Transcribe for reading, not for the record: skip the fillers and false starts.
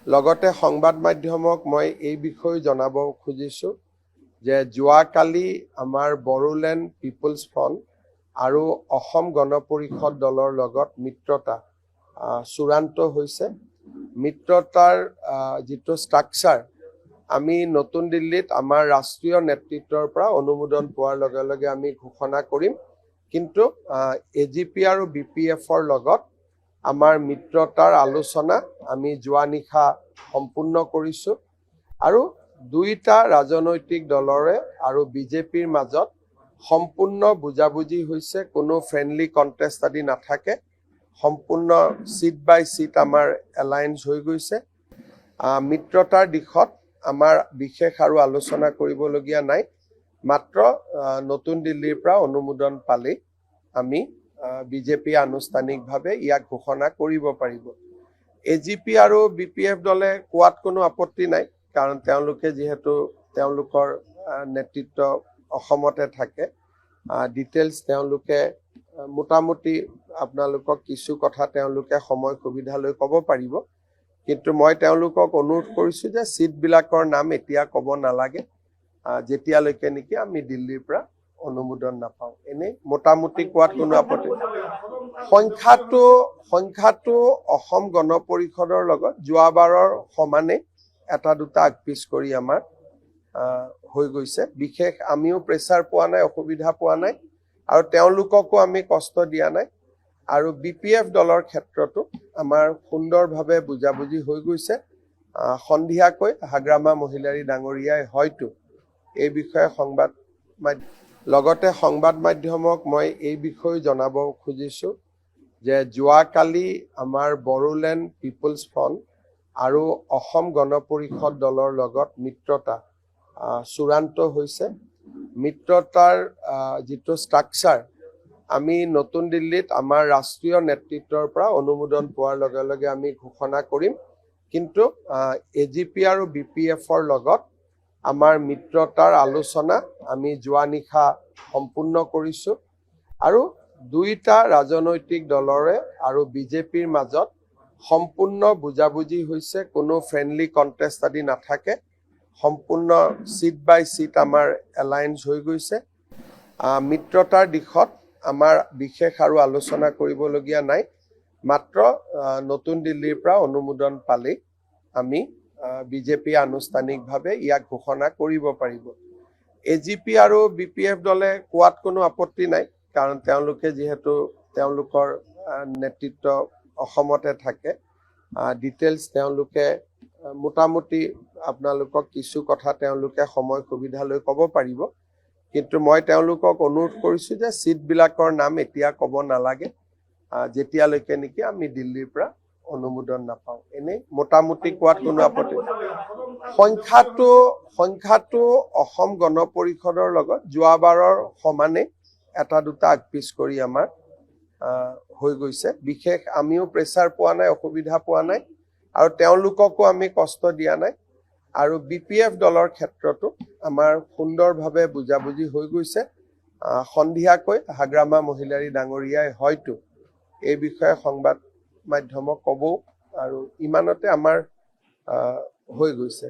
লগতে সংবাদ মাধ্যমক মই এই বিষয়ে জনাব খুজিছো যে যোৱাকালি আমাৰ বড়োলেণ্ড পিপলছ ফ্ৰণ্ট আৰু অসম গণ পৰিষদ দলৰ লগত মিত্ৰতা চূড়ান্ত হৈছে। মিত্ৰতাৰ যিটো ষ্ট্ৰাকচাৰ আমি নতুন দিল্লীত আমাৰ ৰাষ্ট্ৰীয় নেতৃত্বৰ পৰা অনুমোদন পোৱাৰ লগে লগে আমি ঘোষণা কৰিম। কিন্তু এজিপি আৰু বিপিএফৰ লগত আমাৰ মিত্ৰতাৰ আলোচনা আমি যোৱা নিশা সম্পূৰ্ণ কৰিছোঁ আৰু দুইটা ৰাজনৈতিক দলৰে আৰু বিজেপিৰ মাজত সম্পূৰ্ণ বুজাবুজি হৈছে। কোনো ফ্ৰেণ্ডলি কণ্টেষ্ট আদি নাথাকে, সম্পূৰ্ণ চিট বাই চিট আমাৰ এলায়েন্স হৈ গৈছে। মিত্ৰতাৰ দিশত আমাৰ বিশেষ আৰু আলোচনা কৰিবলগীয়া নাই, মাত্ৰ নতুন দিল্লীৰ পৰা অনুমোদন পালেই আমি বিজেপি আনুষ্ঠানিকভাৱে ইয়াক ঘোষণা কৰিব পাৰিব। এজিপি আৰু বিপিএফ দলে কোৱাত কোনো আপত্তি নাই, কাৰণ তেওঁলোকে যিহেতু তেওঁলোকৰ নেতৃত্ব অসমতে থাকে। ডিটেইলছ তেওঁলোকে মোটামুটি আপোনালোকক কিছু কথা তেওঁলোকে সময় সুবিধা লৈ ক'ব পাৰিব। কিন্তু মই তেওঁলোকক অনুৰোধ কৰিছোঁ যে চিটবিলাকৰ নাম এতিয়া ক'ব নালাগে, যেতিয়ালৈকে নেকি আমি দিল্লীৰ পৰা অনুমোদন নাপাওঁ। এনেই মোটামুটি কোৱাত কোনো আপত্তি নাই। সংখ্যাটো অসম গণ পৰিষদৰ লগত যোৱাবাৰৰ সমানে এটা দুটা আগপিছ কৰি আমাৰ হৈ গৈছে। বিশেষ আমিও প্ৰেছাৰ পোৱা নাই, অসুবিধা পোৱা নাই আৰু তেওঁলোককো আমি কষ্ট দিয়া নাই। আৰু বিপিএফ দলৰ ক্ষেত্ৰতো আমাৰ সুন্দৰভাৱে বুজাবুজি হৈ গৈছে। সন্ধিয়াকৈ হাগ্ৰামা মহিলাৰী ডাঙৰীয়াই হয়তো এই বিষয়ে লগতে সংবাদ মাধ্যমক মই এই বিষয়ে জনাব খুজিছোঁ যে যোৱাকালি আমাৰ বড়োলেণ্ড পিপলছ ফ্ৰণ্ট আৰু অসম গণ পৰিষদ দলৰ লগত মিত্ৰতা চূড়ান্ত হৈছে। মিত্ৰতাৰ যিটো ষ্ট্ৰাকচাৰ আমি নতুন দিল্লীত আমাৰ ৰাষ্ট্ৰীয় নেতৃত্বৰ পৰা অনুমোদন পোৱাৰ লগে লগে আমি ঘোষণা কৰিম। কিন্তু এজিপি আৰু বিপিএফৰ লগত আমাৰ মিত্ৰতাৰ আলোচনা আমি যোৱা নিশা সম্পূৰ্ণ কৰিছোঁ আৰু দুইটা ৰাজনৈতিক দলৰে আৰু বিজেপিৰ মাজত সম্পূৰ্ণ বুজাবুজি হৈছে। কোনো ফ্ৰেণ্ডলি কণ্টেষ্ট আদি নাথাকে, সম্পূৰ্ণ চিট বাই চিট আমাৰ এলায়েন্স হৈ গৈছে। মিত্ৰতাৰ দিশত আমাৰ বিশেষ আৰু আলোচনা কৰিবলগীয়া নাই, মাত্ৰ নতুন দিল্লীৰ পৰা অনুমোদন পালেই আমি বিজেপি আনুষ্ঠানিকভাৱে ইয়াক ঘোষণা কৰিব পাৰিব। এজিপি আৰু বিপিএফ দলে কোৱাত কোনো আপত্তি নাই, কাৰণ তেওঁলোকে যিহেতু তেওঁলোকৰ নেতৃত্ব অসমতে থাকে। ডিটেইলছ তেওঁলোকে মোটামুটি আপোনালোকক কিছু কথা তেওঁলোকে সময় সুবিধা লৈ ক'ব পাৰিব। কিন্তু মই তেওঁলোকক অনুৰোধ কৰিছোঁ যে চিটবিলাকৰ নাম এতিয়া ক'ব নালাগে, যেতিয়ালৈকে নেকি আমি দিল্লীৰ পৰা অনুমোদন নাপাওঁ। এনেই মোটামুটি কোৱাত কোনো আপত্তি নাই। সংখ্যাটো অসম গণ পৰিষদৰ লগত যোৱাবাৰৰ সমানে এটা দুটা আগপিছ কৰি আমাৰ হৈ গৈছে। বিশেষ আমিও প্ৰেছাৰ পোৱা নাই, অসুবিধা পোৱা নাই আৰু তেওঁলোককো আমি কষ্ট দিয়া নাই। আৰু বিপিএফ দলৰ ক্ষেত্ৰতো আমাৰ সুন্দৰভাৱে বুজাবুজি হৈ গৈছে। সন্ধিয়াকৈ হাগ্ৰামা মহিলাৰী ডাঙৰীয়াই হয়তো এই বিষয়ে সংবাদ মাধ্যমক ক'ব আৰু ইমানতে আমাৰ হৈ গৈছে।